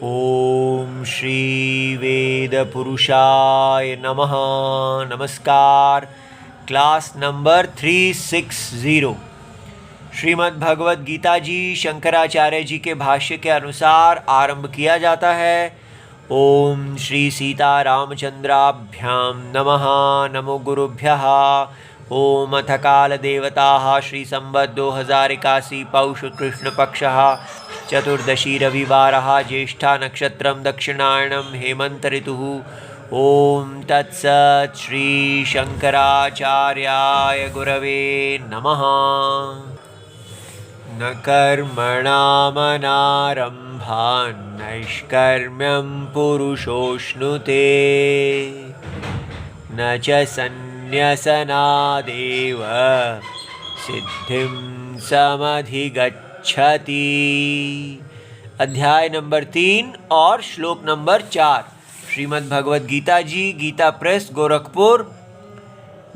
ओम श्री वेद पुरुषाय नमः। नमस्कार। क्लास नंबर 360 श्रीमद् भगवद गीता जी शंकराचार्य जी के भाष्य के अनुसार आरंभ किया जाता है। ओम श्री सीता रामचंद्राभ्याम नमः। नमो गुरुभ्यः। ओम अथ काल देवताः श्री संवत् 2081 पौष कृष्ण पक्षः चतुर्दशी रविवारः ज्येष्ठा नक्षत्रं दक्षिणायनं हेमंत ऋतुः। ओम तत्सत् श्री शंकराचार्याय गुरवे नमः। न कर्मणामनारम्भान् नैष्कर्म्यं पुरुषोऽश्नुते न च सन्न्यसनादेव सिद्धिं समधिगच्छति। अध्याय नंबर 3 और श्लोक number 4 Shrimad Bhagavad Gita ji, Gita press, Gorakhpur,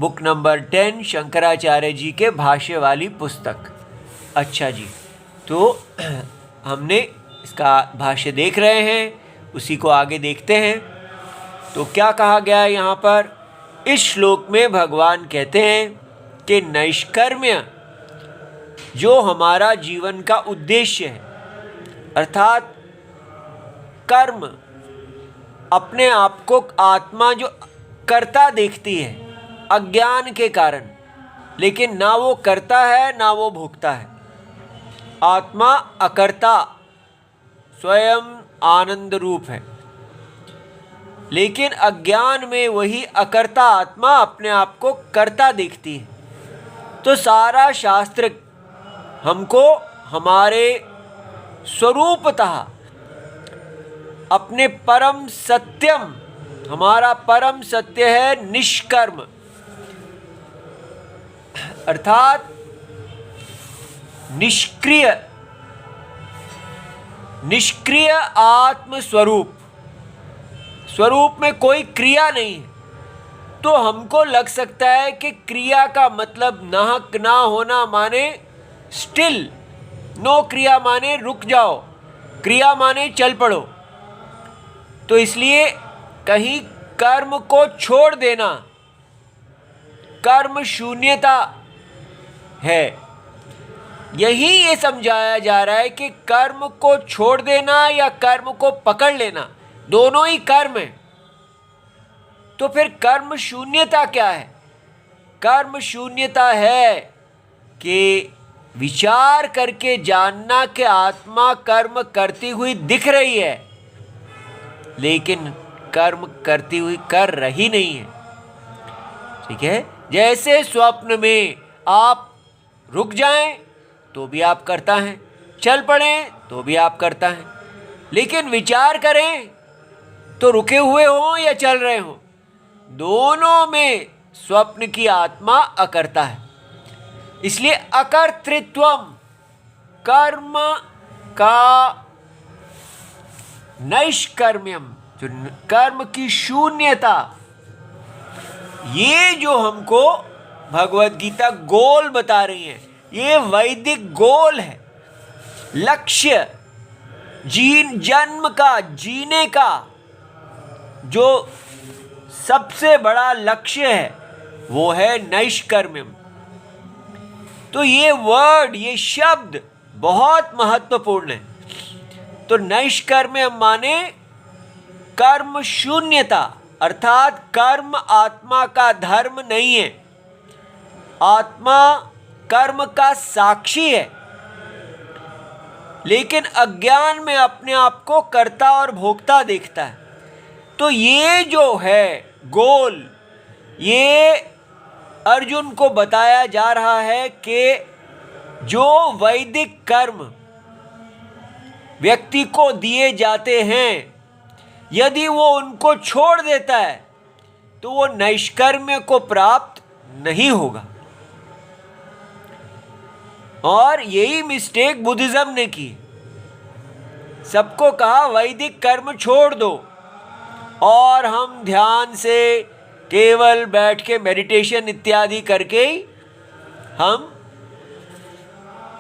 book number 10, Shankaracharya ji के भाष्य वाली पुस्तक। अच्छा जी, तो हमने इसका भाष्य देख रहे हैं, उसी को आगे देखते हैं। तो क्या कहा गया है यहाँ पर? इस श्लोक में भगवान कहते हैं कि नैष्कर्म्य जो हमारा जीवन का उद्देश्य है, अर्थात कर्म, अपने आप को आत्मा जो करता देखती है अज्ञान के कारण, लेकिन ना वो करता है ना वो भोगता है। आत्मा अकर्ता स्वयं आनंद रूप है, लेकिन अज्ञान में वही अकर्ता आत्मा अपने आप को करता देखती है। तो सारा शास्त्र हमको हमारे स्वरूपतः अपने परम सत्यम, हमारा परम सत्य है निष्कर्म, अर्थात निष्क्रिय आत्म स्वरूप में कोई क्रिया नहीं है। तो हमको लग सकता है कि क्रिया का मतलब नाहक ना होना माने स्टिल, नो क्रिया माने रुक जाओ, क्रिया माने चल पड़ो। तो इसलिए कहीं कर्म को छोड़ देना कर्म शून्यता है। यही ये समझाया जा रहा है कि कर्म को छोड़ देना या कर्म को पकड़ लेना दोनों ही कर्म है। तो फिर कर्म शून्यता क्या है? कर्म शून्यता है कि विचार करके जानना कि आत्मा कर्म करती हुई दिख रही है, लेकिन कर्म करती हुई कर रही नहीं है। ठीक है, जैसे स्वप्न में आप रुक जाएं तो भी आप करता हैं, चल पड़ें तो भी आप करता हैं, लेकिन विचार करें तो रुके हुए हों या चल रहे हों, दोनों में स्वप्न की आत्मा अकर्ता है। इसलिए अकर्तृत्वम, कर्म का नैष्कर्म्यम, जो कर्म की शून्यता, ये जो हमको भगवद गीता गोल बता रही है, ये वैदिक गोल है, लक्ष्य, जन्म का, जीने का जो सबसे बड़ा लक्ष्य है वो है नैष्कर्म्यम। तो ये वर्ड, ये शब्द बहुत महत्वपूर्ण है। तो नैष्कर्म्यम माने कर्म शून्यता, अर्थात कर्म आत्मा का धर्म नहीं है। आत्मा कर्म का साक्षी है, लेकिन अज्ञान में अपने आप को करता और भोगता देखता है। तो ये जो है गोल, ये अर्जुन को बताया जा रहा है कि जो वैदिक कर्म व्यक्ति को दिए जाते हैं, यदि वो उनको छोड़ देता है तो वो नैष्कर्म्य को प्राप्त नहीं होगा। और यही मिस्टेक बुद्धिज्म ने की। सबको कहा वैदिक कर्म छोड़ दो और हम ध्यान से केवल बैठ के मेडिटेशन इत्यादि करके ही हम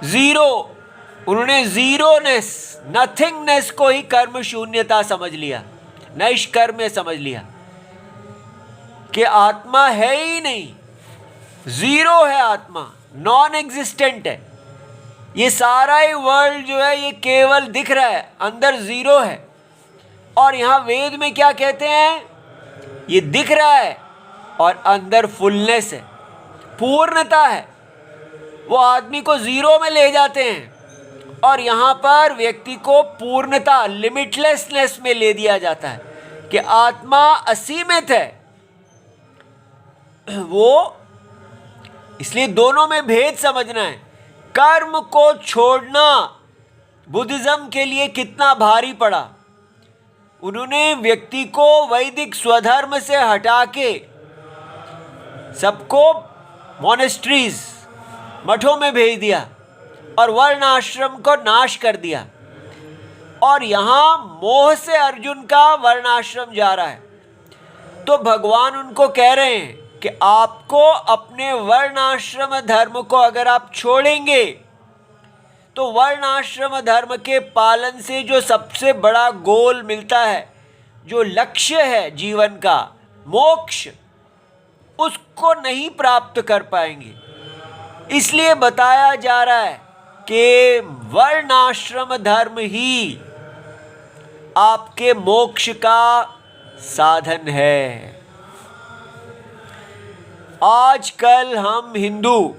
जीरो उन्होंने जीरोनेस, नथिंगनेस को ही कर्म शून्यता समझ लिया, नैष्कर्म्य समझ लिया कि आत्मा है ही नहीं, जीरो है आत्मा, नॉन एग्जिस्टेंट है। ये सारा ही वर्ल्ड जो है ये केवल दिख रहा है, अंदर जीरो है। और यहां वेद में क्या कहते हैं, ये दिख रहा है और अंदर फुलनेस है, पूर्णता है। वो आदमी को जीरो में ले जाते हैं और यहां पर व्यक्ति को पूर्णता, लिमिटलेसनेस में ले दिया जाता है कि आत्मा असीमित है। वो इसलिए दोनों में भेद समझना है। कर्म को छोड़ना बुद्धिज्म के लिए कितना भारी पड़ा। उन्होंने व्यक्ति को वैदिक स्वधर्म से हटा के सबको मॉनेस्ट्रीज, मठों में भेज दिया और वर्ण आश्रम को नाश कर दिया। और यहां मोह से अर्जुन का वर्ण आश्रम जा रहा है। तो भगवान उनको कह रहे हैं कि आपको अपने वर्ण आश्रम धर्म को अगर आप छोड़ेंगे तो वर्ण आश्रम धर्म के पालन से जो सबसे बड़ा गोल मिलता है, जो लक्ष्य है जीवन का, मोक्ष, उसको नहीं प्राप्त कर पाएंगे। इसलिए बताया जा रहा है कि वर्ण आश्रम धर्म ही आपके मोक्ष का साधन है। आजकल हम हिंदू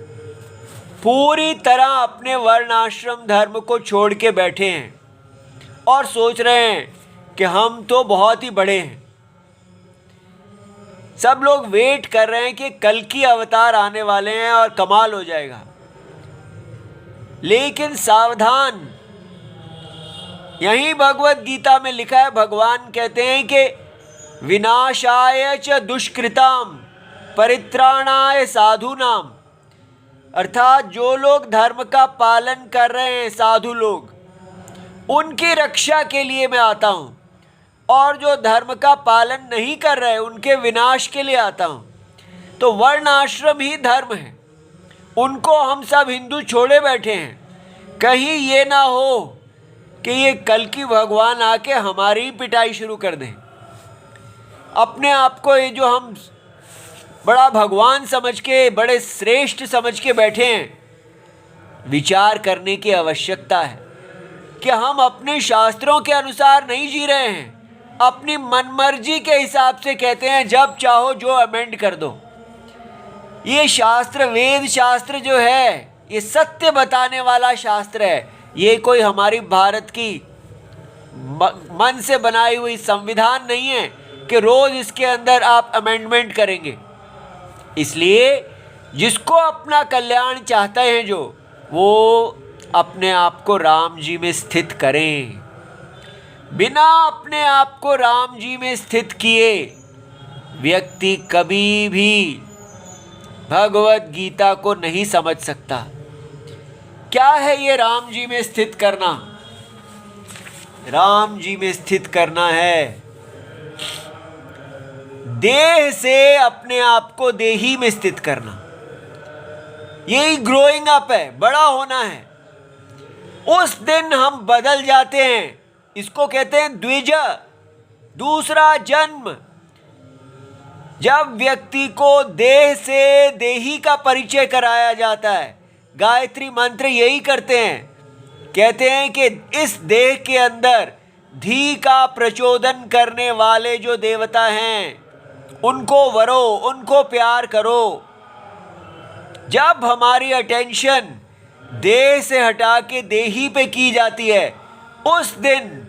पूरी तरह अपने वर्ण आश्रम धर्म को छोड़ के बैठे हैं और सोच रहे हैं कि हम तो बहुत ही बड़े हैं। सब लोग वेट कर रहे हैं कि कल की अवतार आने वाले हैं और कमाल हो जाएगा। लेकिन सावधान, यही भगवत गीता में लिखा है, भगवान कहते हैं कि विनाशाय च दुष्कृताम परित्राणाय साधूनाम, अर्थात जो लोग धर्म का पालन कर रहे हैं, साधु लोग, उनकी रक्षा के लिए मैं आता हूं। और जो धर्म का पालन नहीं कर रहे उनके विनाश के लिए आता हूं। तो वर्ण आश्रम ही धर्म है, उनको हम सब हिंदू छोड़े बैठे हैं। कहीं ये ना हो कि ये कल की भगवान आके हमारी पिटाई शुरू कर दें। अपने आप को ये जो हम बड़ा भगवान समझ के, बड़े श्रेष्ठ समझ के बैठे हैं, विचार करने की आवश्यकता है कि हम अपने शास्त्रों के अनुसार नहीं जी रहे हैं, अपनी मनमर्जी के हिसाब से कहते हैं जब चाहो जो अमेंड कर दो। ये शास्त्र, वेद शास्त्र जो है, ये सत्य बताने वाला शास्त्र है। ये कोई हमारी भारत की मन से बनाई हुई संविधान नहीं है कि रोज इसके अंदर आप अमेंडमेंट करेंगे। इसलिए जिसको अपना कल्याण चाहते हैं जो, वो अपने आप को राम जी में स्थित करें। बिना अपने आप को राम जी में स्थित किए व्यक्ति कभी भी भगवत गीता को नहीं समझ सकता। क्या है ये राम जी में स्थित करना? राम जी में स्थित करना है देह से अपने आप को देही में स्थित करना। यही ग्रोइंग अप है, बड़ा होना है। उस दिन हम बदल जाते हैं, इसको कहते हैं द्विज, दूसरा जन्म। जब व्यक्ति को देह से देही का परिचय कराया जाता है, गायत्री मंत्र यही करते हैं, कहते हैं कि इस देह के अंदर धी का प्रचोदन करने वाले जो देवता हैं उनको वरो, उनको प्यार करो। जब हमारी अटेंशन देह से हटा के देही पे की जाती है, उस दिन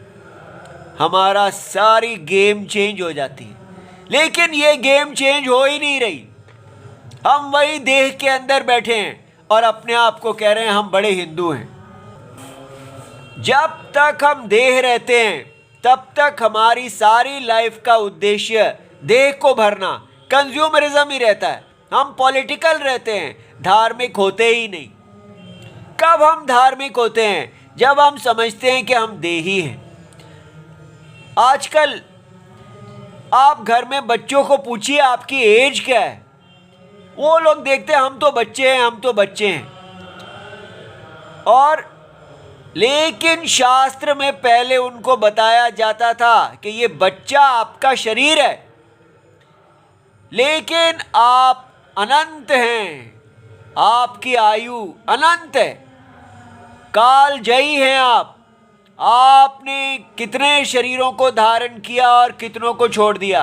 हमारा सारी गेम चेंज हो जाती है। लेकिन ये गेम चेंज हो ही नहीं रही। हम वही देह के अंदर बैठे हैं और अपने आप को कह रहे हैं हम बड़े हिंदू हैं। जब तक हम देह रहते हैं तब तक हमारी सारी लाइफ का उद्देश्य देह को भरना, कंज्यूमरिज्म ही रहता है। हम पॉलिटिकल रहते हैं, धार्मिक होते ही नहीं। कब हम धार्मिक होते हैं? जब हम समझते हैं कि हम देही हैं। आजकल आप घर में बच्चों को पूछिए आपकी एज क्या है, वो लोग देखते हैं हम तो बच्चे हैं, हम तो बच्चे हैं। और लेकिन शास्त्र में पहले उनको बताया जाता था कि ये बच्चा आपका शरीर है, लेकिन आप अनंत हैं, आपकी आयु अनंत है, काल जयी हैं आप। आपने कितने शरीरों को धारण किया और कितनों को छोड़ दिया,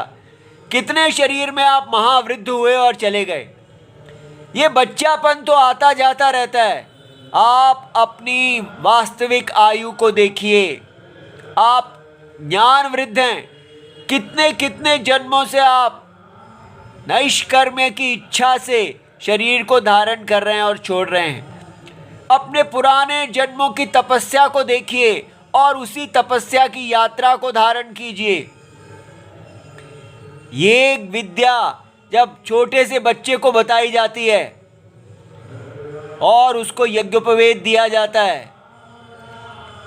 कितने शरीर में आप महावृद्ध हुए और चले गए। ये बच्चापन तो आता जाता रहता है। आप अपनी वास्तविक आयु को देखिए, आप ज्ञान वृद्ध हैं, कितने कितने जन्मों से आप नैष्कर्म्य की इच्छा से शरीर को धारण कर रहे हैं और छोड़ रहे हैं। अपने पुराने जन्मों की तपस्या को देखिए और उसी तपस्या की यात्रा को धारण कीजिए। ये विद्या जब छोटे से बच्चे को बताई जाती है और उसको यज्ञोपवीत दिया जाता है,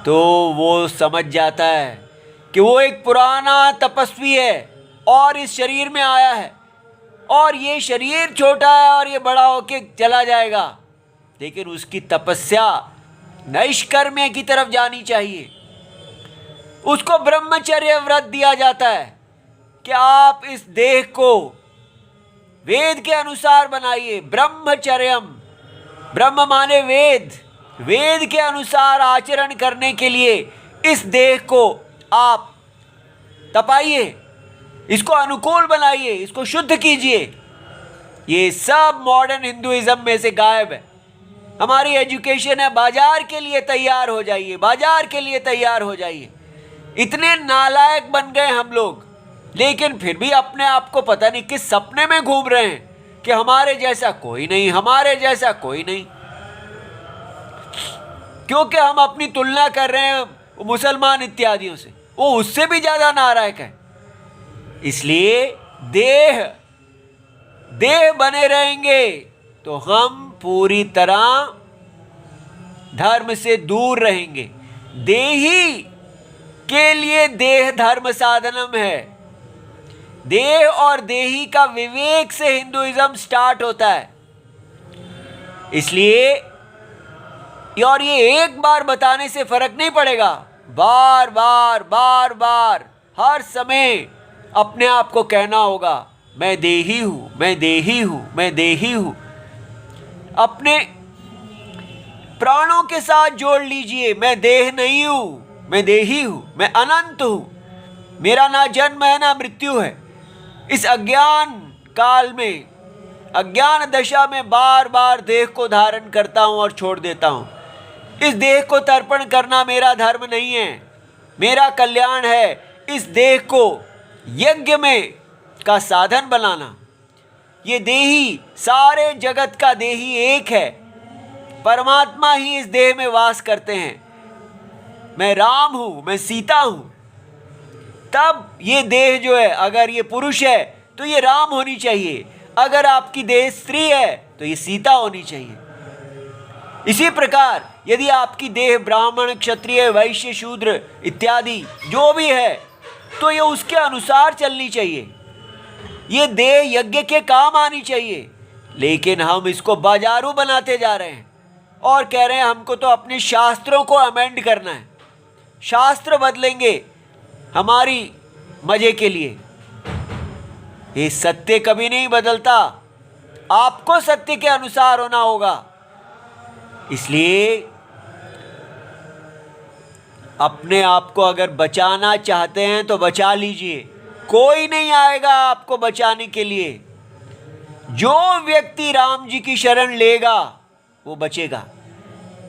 तो वो समझ जाता है कि वो एक पुराना तपस्वी है और इस शरीर में आया है, और ये शरीर छोटा है और ये बड़ा होके चला जाएगा, लेकिन उसकी तपस्या नैष्कर्म्य की तरफ जानी चाहिए। उसको ब्रह्मचर्य व्रत दिया जाता है कि आप इस देह को वेद के अनुसार बनाइए। ब्रह्मचर्यम, ब्रह्म माने वेद, वेद के अनुसार आचरण करने के लिए इस देह को आप तपाइए, इसको अनुकूल बनाइए, इसको शुद्ध कीजिए। ये सब मॉडर्न हिंदुइज्म में से गायब है। हमारी एजुकेशन है बाजार के लिए तैयार हो जाइए, बाजार के लिए तैयार हो जाइए। इतने नालायक बन गए हम लोग, लेकिन फिर भी अपने आप को पता नहीं किस सपने में घूम रहे हैं कि हमारे जैसा कोई नहीं, हमारे जैसा कोई नहीं। क्योंकि हम अपनी तुलना कर रहे हैं मुसलमान इत्यादियों से, वो उससे भी ज्यादा नालायक है। इसलिए देह बने रहेंगे तो हम पूरी तरह धर्म से दूर रहेंगे। देही के लिए देह धर्म साधनम है। देह और देही का विवेक से हिंदुइज्म स्टार्ट होता है। इसलिए और ये एक बार बताने से फर्क नहीं पड़ेगा, बार बार बार बार हर समय अपने आप को कहना होगा, मैं देही हूं, मैं देही हूं, मैं देही हूं। अपने प्राणों के साथ जोड़ लीजिए, मैं देह नहीं हूं, मैं देही हूं, मैं अनंत हूं, मेरा ना जन्म है ना मृत्यु है। इस अज्ञान काल में, अज्ञान दशा में बार बार देह को धारण करता हूं और छोड़ देता हूं। इस देह को तर्पण करना मेरा धर्म नहीं है, मेरा कल्याण है इस देह को यज्ञ में का साधन बनाना। ये देही, सारे जगत का देही एक है, परमात्मा ही इस देह में वास करते हैं। मैं राम हूं, मैं सीता हूं। तब ये देह जो है, अगर ये पुरुष है तो ये राम होनी चाहिए, अगर आपकी देह स्त्री है तो ये सीता होनी चाहिए। इसी प्रकार यदि आपकी देह ब्राह्मण, क्षत्रिय, वैश्य, शूद्र इत्यादि जो भी है, तो ये उसके अनुसार चलनी चाहिए। ये देह यज्ञ के काम आनी चाहिए। लेकिन हम इसको बाजारू बनाते जा रहे हैं और कह रहे हैं हमको तो अपने शास्त्रों को अमेंड करना है, शास्त्र बदलेंगे हमारी मजे के लिए। ये सत्य कभी नहीं बदलता, आपको सत्य के अनुसार होना होगा। इसलिए अपने आप को अगर बचाना चाहते हैं तो बचा लीजिए, कोई नहीं आएगा आपको बचाने के लिए। जो व्यक्ति राम जी की शरण लेगा वो बचेगा,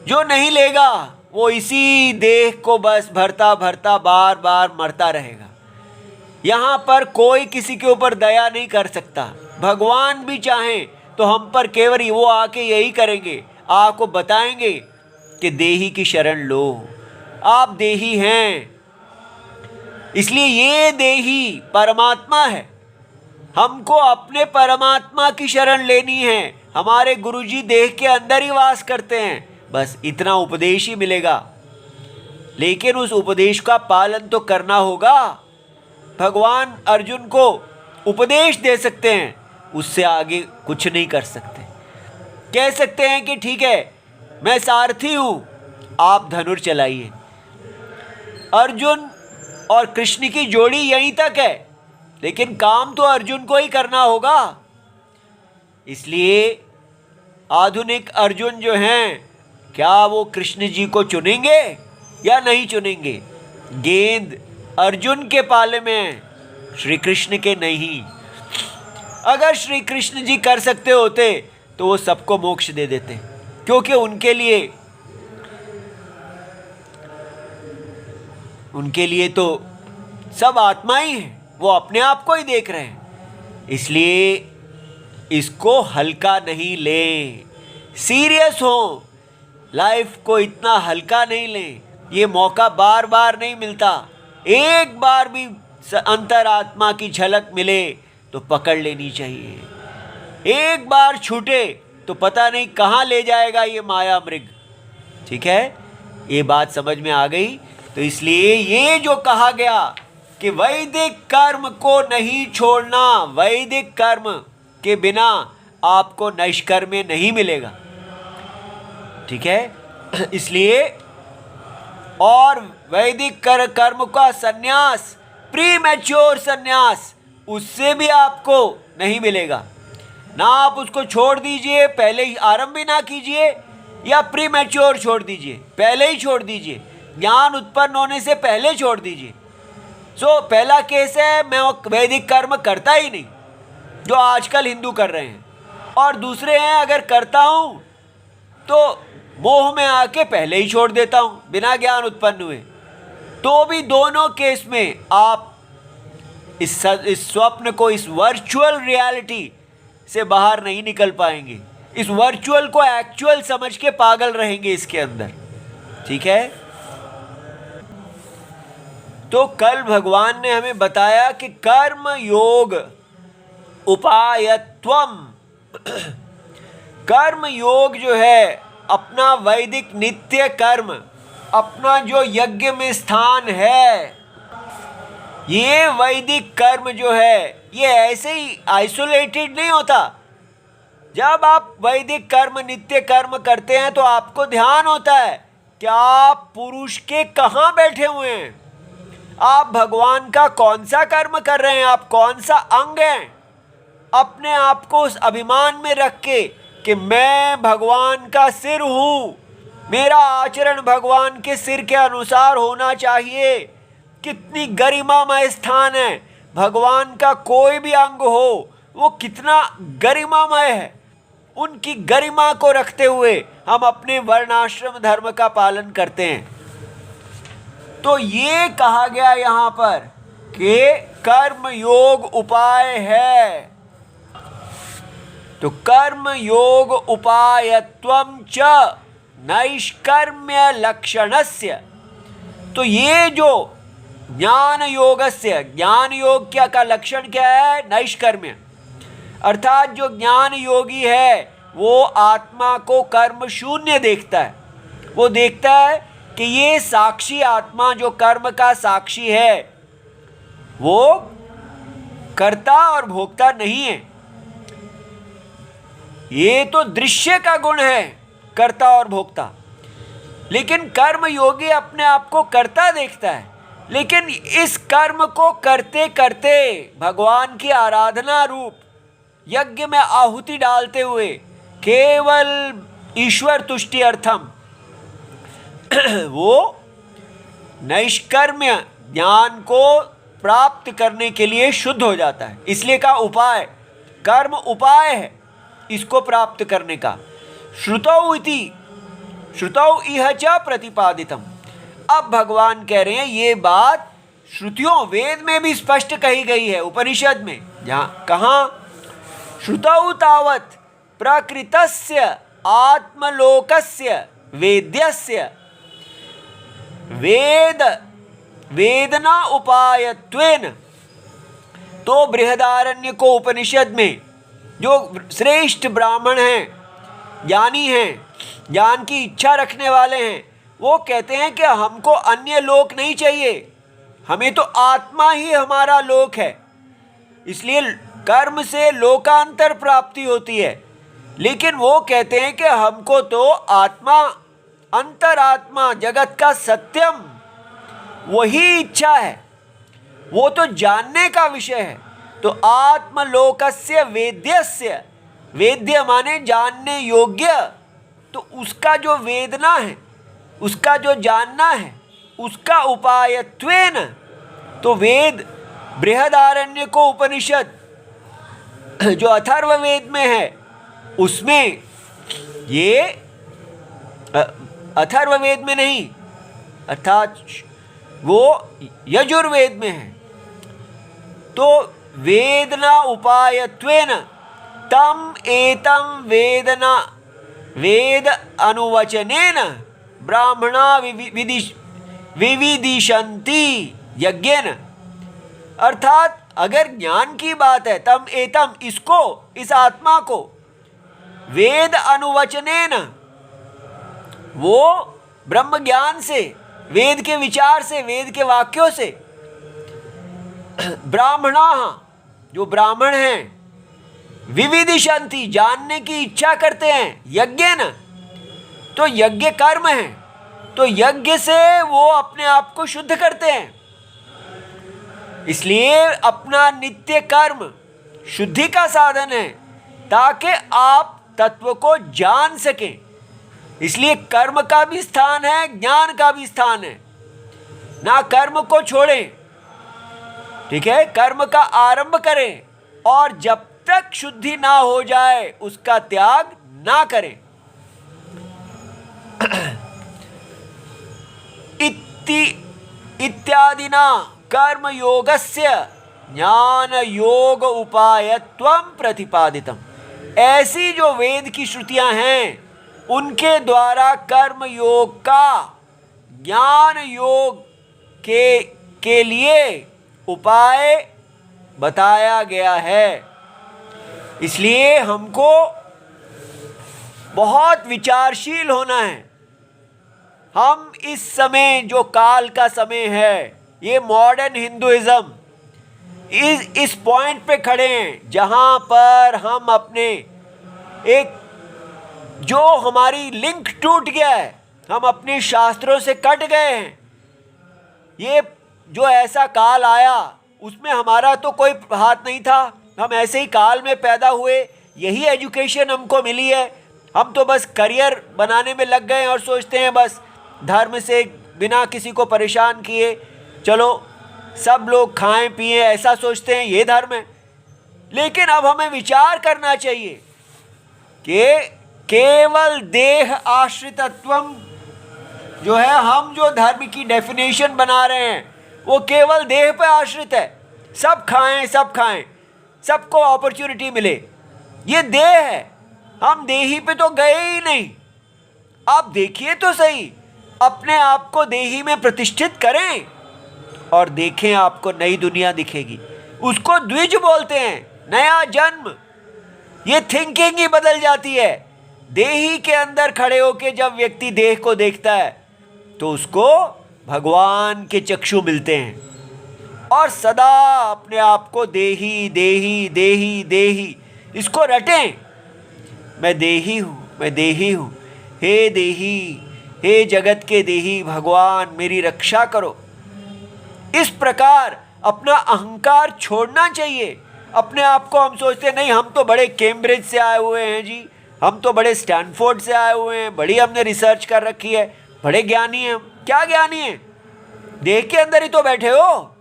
जो नहीं लेगा वो इसी देह को बस भरता भरता बार बार मरता रहेगा। यहाँ पर कोई किसी के ऊपर दया नहीं कर सकता। भगवान भी चाहें तो हम पर केवल वो आके यही करेंगे, आपको बताएंगे कि देही की शरण लो, आप देही हैं। इसलिए ये देही परमात्मा है, हमको अपने परमात्मा की शरण लेनी है। हमारे गुरुजी देह के अंदर ही वास करते हैं, बस इतना उपदेश ही मिलेगा। लेकिन उस उपदेश का पालन तो करना होगा। भगवान अर्जुन को उपदेश दे सकते हैं, उससे आगे कुछ नहीं कर सकते। कह सकते हैं कि ठीक है मैं सारथी हूँ, आप धनुष चलाइए। अर्जुन और कृष्ण की जोड़ी यहीं तक है, लेकिन काम तो अर्जुन को ही करना होगा। इसलिए आधुनिक अर्जुन जो हैं, क्या वो कृष्ण जी को चुनेंगे या नहीं चुनेंगे? गेंद अर्जुन के पाले में है, श्री कृष्ण के नहीं। अगर श्री कृष्ण जी कर सकते होते तो वो सबको मोक्ष दे देते, क्योंकि उनके लिए तो सब आत्मा ही है, वो अपने आप को ही देख रहे हैं। इसलिए इसको हल्का नहीं लें, सीरियस हो, लाइफ को इतना हल्का नहीं लें। ये मौका बार बार नहीं मिलता, एक बार भी अंतरात्मा की झलक मिले तो पकड़ लेनी चाहिए। एक बार छूटे तो पता नहीं कहाँ ले जाएगा ये माया मृग। ठीक है, ये बात समझ में आ गई। तो इसलिए ये जो कहा गया कि वैदिक कर्म को नहीं छोड़ना, वैदिक कर्म के बिना आपको नैष्कर्म्य नहीं मिलेगा। ठीक है, इसलिए और वैदिक कर्म का सन्यास, प्रीमैच्योर सन्यास, उससे भी आपको नहीं मिलेगा ना। आप उसको छोड़ दीजिए, पहले ही आरंभ भी ना कीजिए, या प्रीमैच्योर छोड़ दीजिए, पहले ही छोड़ दीजिए, ज्ञान उत्पन्न होने से पहले छोड़ दीजिए। सो पहला केस है, मैं वैदिक कर्म करता ही नहीं, जो आजकल हिंदू कर रहे हैं। और दूसरे हैं, अगर करता हूँ तो मोह में आके पहले ही छोड़ देता हूँ बिना ज्ञान उत्पन्न हुए। तो भी दोनों केस में आप इस स्वप्न को, इस वर्चुअल रियलिटी से बाहर नहीं निकल पाएंगे। इस वर्चुअल को एक्चुअल समझ के पागल रहेंगे इसके अंदर। ठीक है, तो कल भगवान ने हमें बताया कि कर्म योग उपायत्वम, कर्म योग जो है अपना वैदिक नित्य कर्म, अपना जो यज्ञ में स्थान है, ये वैदिक कर्म जो है ये ऐसे ही आइसोलेटेड नहीं होता। जब आप वैदिक कर्म, नित्य कर्म करते हैं तो आपको ध्यान होता है कि आप पुरुष के कहाँ बैठे हुए हैं, आप भगवान का कौन सा कर्म कर रहे हैं, आप कौन सा अंग हैं। अपने आप को उस अभिमान में रख के कि मैं भगवान का सिर हूँ, मेरा आचरण भगवान के सिर के अनुसार होना चाहिए। कितनी गरिमामय स्थान है, भगवान का कोई भी अंग हो वो कितना गरिमामय है। उनकी गरिमा को रखते हुए हम अपने वर्णाश्रम धर्म का पालन करते हैं। तो ये कहा गया यहाँ पर कि कर्म योग उपाय है। तो कर्म योग उपायत्वम च नैष्कर्म्य लक्षणस्य। तो ये जो ज्ञान योगस्य, ज्ञान योग क्या का लक्षण क्या है? नैष्कर्म्य। अर्थात जो ज्ञान योगी है वो आत्मा को कर्म शून्य देखता है। वो देखता है कि ये साक्षी आत्मा जो कर्म का साक्षी है वो कर्ता और भोक्ता नहीं है। ये तो दृश्य का गुण है, कर्ता और भोक्ता। लेकिन कर्म योगी अपने आप को कर्ता देखता है। लेकिन इस कर्म को करते करते भगवान की आराधना रूप यज्ञ में आहुति डालते हुए केवल ईश्वर तुष्टि अर्थम वो नैष्कर्म्य ज्ञान को प्राप्त करने के लिए शुद्ध हो जाता है। इसलिए का उपाय, कर्म उपाय है इसको प्राप्त करने का। श्रुतौ इति, श्रुतौ इह च प्रतिपादितम। अब भगवान कह रहे हैं ये बात श्रुतियों, वेद में भी स्पष्ट कही गई है, उपनिषद में। जहाँ कहाँ? श्रुतौ तावत् प्रकृतस्य आत्मलोकस्य वेद्यस्य वेद वेदना उपायत्वेन। तो बृहदारण्य को उपनिषद में जो श्रेष्ठ ब्राह्मण हैं, ज्ञानी हैं, ज्ञान की इच्छा रखने वाले हैं, वो कहते हैं कि हमको अन्य लोक नहीं चाहिए, हमें तो आत्मा ही हमारा लोक है। इसलिए कर्म से लोकांतर प्राप्ति होती है। लेकिन वो कहते हैं कि हमको तो आत्मा अंतरात्मा, जगत का सत्यम, वही इच्छा है, वो तो जानने का विषय है। तो आत्मलोकस्य वेद्यस्य, वेद्य माने जानने योग्य, तो उसका जो वेदना है, उसका जो जानना है, उसका उपायत्वेन, तो वेद बृहदारण्य को उपनिषद जो अथर्ववेद में है उसमें, ये अथर्ववेद में नहीं अर्थात वो यजुर्वेद में है। तो वेदना उपायत्वेन तम एतम वेदना वेद अनुवचनेन ब्राह्मणा विविदिशन्ति यज्ञेन। अर्थात अगर ज्ञान की बात है, तम एतम, इसको, इस आत्मा को, वेद अनुवचनेन, वो ब्रह्म ज्ञान से, वेद के विचार से, वेद के वाक्यों से, ब्राह्मणा, जो ब्राह्मण हैं, विविदिशन्ति, जानने की इच्छा करते हैं, यज्ञेन, तो यज्ञ कर्म है, तो यज्ञ से वो अपने आप को शुद्ध करते हैं। इसलिए अपना नित्य कर्म शुद्धि का साधन है, ताकि आप तत्व को जान सकें। इसलिए कर्म का भी स्थान है, ज्ञान का भी स्थान है। ना कर्म को छोड़ें, ठीक है, कर्म का आरंभ करें, और जब तक शुद्धि ना हो जाए उसका त्याग ना करें। इत्यादिना कर्म योगस्य ज्ञान योग उपायत्वं प्रतिपादितम। ऐसी जो वेद की श्रुतियां हैं उनके द्वारा कर्म योग का ज्ञान योग के लिए उपाय बताया गया है। इसलिए हमको बहुत विचारशील होना है। हम इस समय जो काल का समय है, ये मॉडर्न हिंदुइज्म इस पॉइंट पे खड़े हैं जहाँ पर हम अपने एक, जो हमारी लिंक टूट गया है, हम अपने शास्त्रों से कट गए हैं। ये जो ऐसा काल आया उसमें हमारा तो कोई हाथ नहीं था, हम ऐसे ही काल में पैदा हुए, यही एजुकेशन हमको मिली है। हम तो बस करियर बनाने में लग गए और सोचते हैं बस धर्म से बिना किसी को परेशान किए चलो सब लोग खाएं पिएं, ऐसा सोचते हैं ये धर्म है। लेकिन अब हमें विचार करना चाहिए कि केवल देह आश्रितत्वम जो है, हम जो धर्म की डेफिनेशन बना रहे हैं वो केवल देह पर आश्रित है। सब खाएं, सब खाएं, सबको अपॉर्चुनिटी मिले, ये देह है। हम देही पे तो गए ही नहीं। आप देखिए तो सही, अपने आप को देही में प्रतिष्ठित करें और देखें आपको नई दुनिया दिखेगी। उसको द्विज बोलते हैं, नया जन्म। ये थिंकिंग ही बदल जाती है। देही के अंदर खड़े होकर जब व्यक्ति देह को देखता है तो उसको भगवान के चक्षु मिलते हैं और सदा अपने आप को देही देही देही देही, इसको रटें, मैं देही हूँ, मैं देही हूँ, हे देही, हे जगत के देही भगवान मेरी रक्षा करो। इस प्रकार अपना अहंकार छोड़ना चाहिए। अपने आप को हम सोचते नहीं, हम तो बड़े कैम्ब्रिज से आए हुए हैं जी, हम तो बड़े स्टैनफोर्ड से आए हुए हैं, बड़ी हमने रिसर्च कर रखी है, बड़े ज्ञानी हैं। क्या ज्ञानी हैं? देह के अंदर ही तो बैठे हो।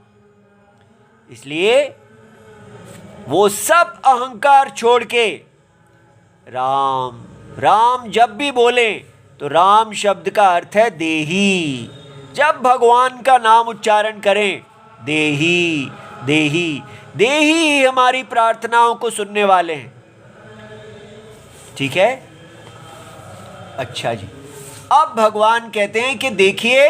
इसलिए वो सब अहंकार छोड़ के राम राम जब भी बोले तो राम शब्द का अर्थ है देही। जब भगवान का नाम उच्चारण करें, देही देही देही ही हमारी प्रार्थनाओं को सुनने वाले हैं। ठीक है, अच्छा जी। अब भगवान कहते हैं कि देखिए,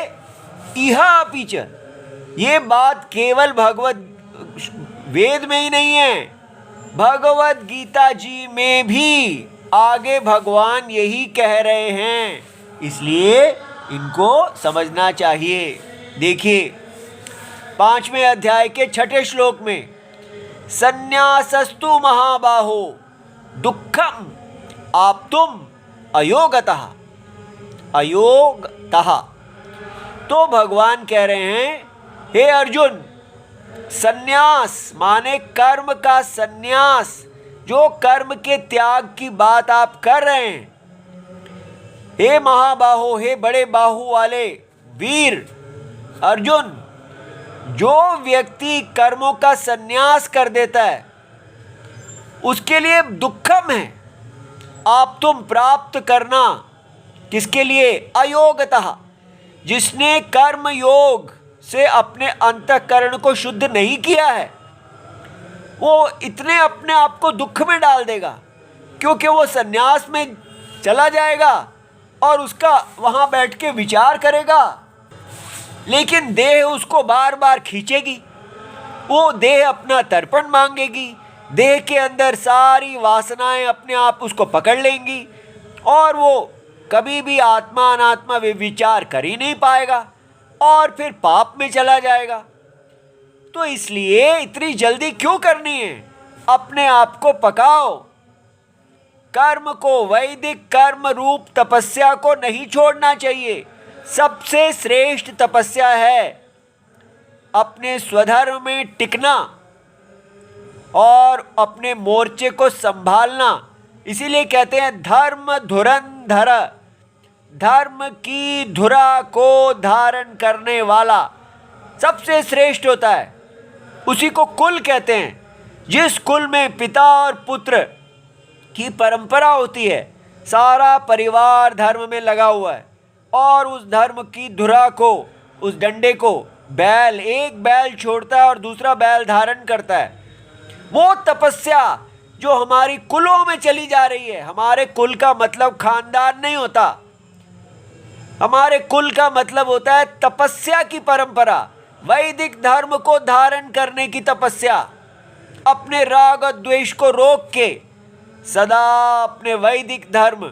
इह अपीच, ये बात केवल भगवत वेद में ही नहीं है, भगवत गीता जी में भी आगे भगवान यही कह रहे हैं। इसलिए इनको समझना चाहिए। देखिए 5वें अध्याय के 6ठे श्लोक में, संन्यासस्तु महाबाहो दुःखम आप्तुम अयोगतः। अयोगतः। तो भगवान कह रहे हैं, हे अर्जुन, संन्यास माने कर्म का संन्यास, जो कर्म के त्याग की बात आप कर रहे हैं, हे महाबाहो, हे बड़े बाहु वाले वीर अर्जुन, जो व्यक्ति कर्मों का संन्यास कर देता है उसके लिए दुखम है। आप तुम प्राप्त करना किसके लिए? अयोगतः, जिसने कर्म योग से अपने अंतःकरण को शुद्ध नहीं किया है, वो इतने अपने आप को दुख में डाल देगा, क्योंकि वो संन्यास में चला जाएगा और उसका वहाँ बैठ के विचार करेगा, लेकिन देह उसको बार बार खींचेगी। वो देह अपना तर्पण मांगेगी, देह के अंदर सारी वासनाएं अपने आप उसको पकड़ लेंगी और वो कभी भी आत्मा अनात्मा वे विचार कर ही नहीं पाएगा और फिर पाप में चला जाएगा। तो इसलिए इतनी जल्दी क्यों करनी है? अपने आप को पकाओ। कर्म को, वैदिक कर्म रूप तपस्या को नहीं छोड़ना चाहिए। सबसे श्रेष्ठ तपस्या है अपने स्वधर्म में टिकना और अपने मोर्चे को संभालना। इसीलिए कहते हैं धर्म धुरंधर, धर्म की धुरा को धारण करने वाला सबसे श्रेष्ठ होता है। उसी को कुल कहते हैं। जिस कुल में पिता और पुत्र की परंपरा होती है, सारा परिवार धर्म में लगा हुआ है और उस धर्म की धुरा को, उस डंडे को बैल, एक बैल छोड़ता है और दूसरा बैल धारण करता है। वो तपस्या जो हमारी कुलों में चली जा रही है, हमारे कुल का मतलब खानदान नहीं होता, हमारे कुल का मतलब होता है तपस्या की परंपरा, वैदिक धर्म को धारण करने की तपस्या। अपने राग और द्वेष को रोक के सदा अपने वैदिक धर्म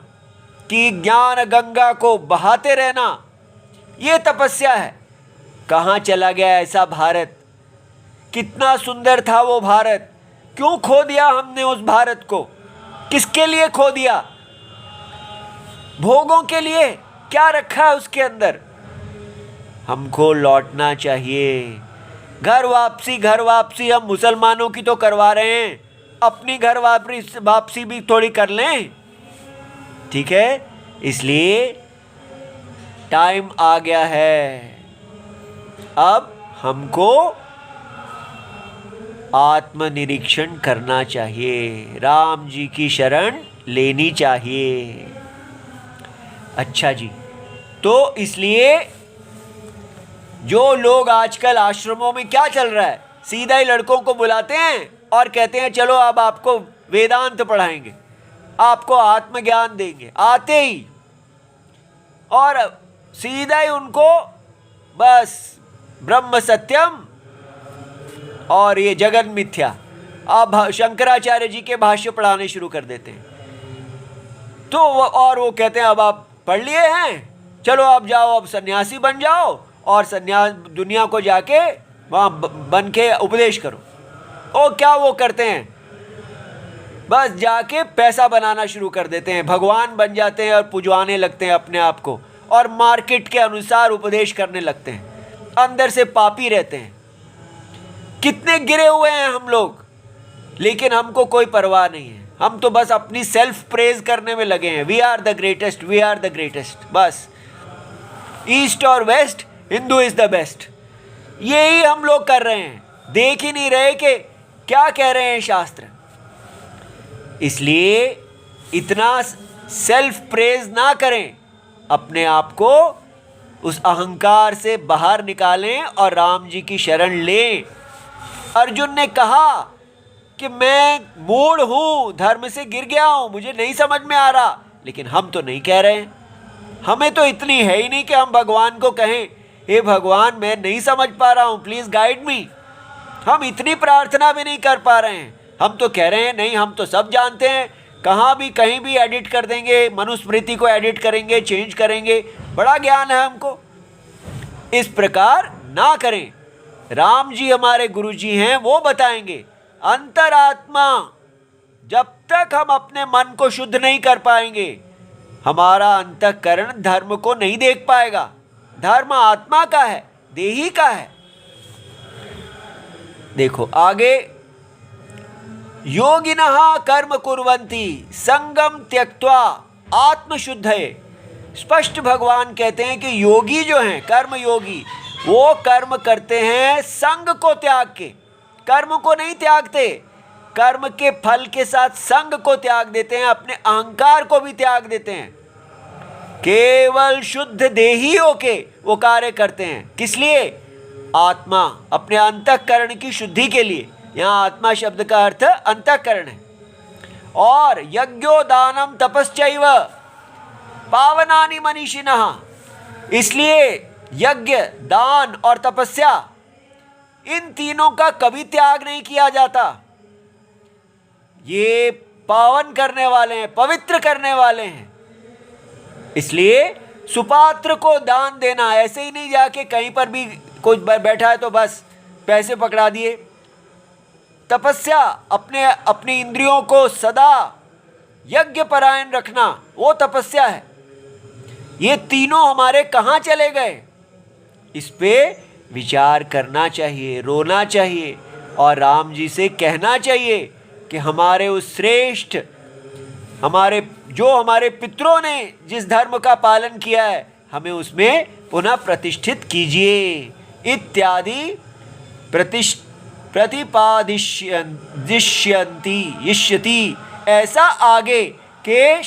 की ज्ञान गंगा को बहाते रहना, ये तपस्या है। कहाँ चला गया ऐसा भारत? कितना सुंदर था वो भारत, क्यों खो दिया हमने उस भारत को? किसके लिए खो दिया? भोगों के लिए? क्या रखा है उसके अंदर? हमको लौटना चाहिए। घर वापसी हम मुसलमानों की तो करवा रहे हैं, अपनी घर वापसी भी थोड़ी कर लें, ठीक है? इसलिए टाइम आ गया है, अब हमको आत्मनिरीक्षण करना चाहिए, राम जी की शरण लेनी चाहिए। अच्छा जी, तो इसलिए जो लोग आजकल आश्रमों में क्या चल रहा है, सीधा ही लड़कों को बुलाते हैं और कहते हैं चलो अब आपको वेदांत पढ़ाएंगे, आपको आत्मज्ञान देंगे, आते ही और सीधा ही उनको बस ब्रह्म सत्यम और ये जगन मिथ्या, आप शंकराचार्य जी के भाष्य पढ़ाने शुरू कर देते हैं। तो और वो कहते हैं अब आप पढ़ लिए हैं, चलो आप जाओ, अब सन्यासी बन जाओ और सन्यास दुनिया को जाके वहाँ बन के उपदेश करो। ओ क्या वो करते हैं, बस जाके पैसा बनाना शुरू कर देते हैं, भगवान बन जाते हैं और पुजवाने लगते हैं अपने आप को और मार्केट के अनुसार उपदेश करने लगते हैं, अंदर से पापी रहते हैं। कितने गिरे हुए हैं हम लोग, लेकिन हमको कोई परवाह नहीं है, हम तो बस अपनी सेल्फ प्रेज करने में लगे हैं। We are the greatest, we are the greatest, बस ईस्ट और west, Hindu is the best, यही हम लोग कर रहे हैं, देख ही नहीं रहे कि क्या कह रहे हैं शास्त्र। इसलिए इतना सेल्फ प्रेज ना करें, अपने आप को उस अहंकार से बाहर निकालें और राम जी की शरण लें। अर्जुन ने कहा कि मैं मूढ़ हूँ, धर्म से गिर गया हूँ, मुझे नहीं समझ में आ रहा, लेकिन हम तो नहीं कह रहे हैं, हमें तो इतनी है ही नहीं कि हम भगवान को कहें हे भगवान मैं नहीं समझ पा रहा हूँ, प्लीज़ गाइड मी। हम इतनी प्रार्थना भी नहीं कर पा रहे हैं, हम तो कह रहे हैं नहीं हम तो सब जानते हैं, कहाँ भी कहीं भी एडिट कर देंगे, मनुस्मृति को एडिट करेंगे, चेंज करेंगे, बड़ा ज्ञान है हमको। इस प्रकार ना करें, राम जी हमारे गुरु जी हैं, वो बताएंगे। अंतरात्मा, जब तक हम अपने मन को शुद्ध नहीं कर पाएंगे, हमारा अंतःकरण धर्म को नहीं देख पाएगा। धर्म आत्मा का है, देही का है। देखो आगे, योगिनः कर्म कुर्वन्ति संगम त्यक्त्वा आत्मशुद्धये। स्पष्ट भगवान कहते हैं कि योगी जो हैं, कर्म योगी, वो कर्म करते हैं संग को त्याग के। कर्म को नहीं त्यागते, कर्म के फल के साथ संग को त्याग देते हैं, अपने अहंकार को भी त्याग देते हैं। केवल शुद्ध देही होके वो कार्य करते हैं। किस लिए? आत्मा, अपने अंतःकरण की शुद्धि के लिए। यहाँ आत्मा शब्द का अर्थ अंतःकरण है। और यज्ञो दानम तपश्चैव पावनानि मनीषिणः। इसलिए यज्ञ, दान और तपस्या, इन तीनों का कभी त्याग नहीं किया जाता। ये पावन करने वाले हैं, पवित्र करने वाले हैं। इसलिए सुपात्र को दान देना, ऐसे ही नहीं जाके कहीं पर भी कोई बैठा है तो बस पैसे पकड़ा दिए। तपस्या, अपनी इंद्रियों को सदा यज्ञ परायण रखना, वो तपस्या है। ये तीनों हमारे कहाँ चले गए? इस पे विचार करना चाहिए, रोना चाहिए और राम जी से कहना चाहिए कि हमारे उस श्रेष्ठ, हमारे पितरों ने जिस धर्म का पालन किया है, हमें उसमें पुनः प्रतिष्ठित कीजिए इत्यादि प्रतिपादिष्यन्ति, ऐसा आगे के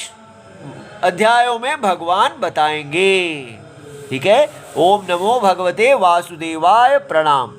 अध्यायों में भगवान बताएंगे। ठीक है। ओम नमो भगवते वासुदेवाय। प्रणाम।